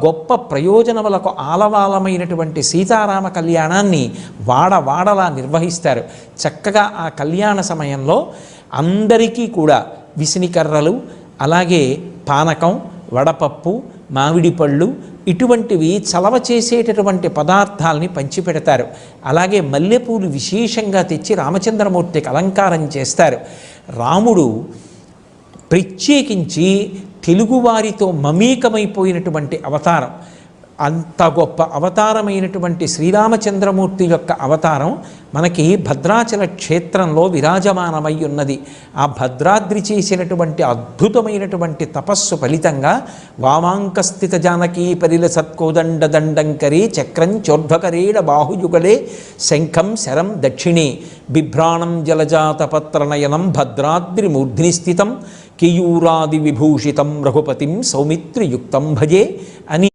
గొప్ప ప్రయోజనములకు ఆలవాలమైనటువంటి సీతారామ కళ్యాణాన్ని వాడవాడలా నిర్వహిస్తారు. చక్కగా ఆ కళ్యాణ సమయంలో అందరికీ కూడా విసినికర్రలు, అలాగే పానకం, వడపప్పు, మామిడి పళ్ళు ఇటువంటివి చలవ చేసేటటువంటి పదార్థాలని పంచిపెడతారు. అలాగే మల్లెపూలు విశేషంగా తెచ్చి రామచంద్రమూర్తికి అలంకారం చేస్తారు. రాముడు ప్రత్యేకించి తెలుగువారితో మమేకమైపోయినటువంటి అవతారం. అంత గొప్ప అవతారమైనటువంటి శ్రీరామచంద్రమూర్తి యొక్క అవతారం మనకి భద్రాచల క్షేత్రంలో విరాజమానమై ఉన్నది. ఆ భద్రాద్రి చేసినటువంటి అద్భుతమైనటువంటి తపస్సు ఫలితంగా వామాంకస్థిత జానకీ పరిల సత్కోదండ దండంకరే చక్రం చోర్ధ్వకరేణ బాహుయుగలే శంఖం శరం దక్షిణే బిభ్రాణం జలజాతపత్రనయనం భద్రాద్రి మూర్ధ్ని స్థితం కేయూరాది విభూషితం రఘుపతిం సౌమిత్రియుక్తం భజే అని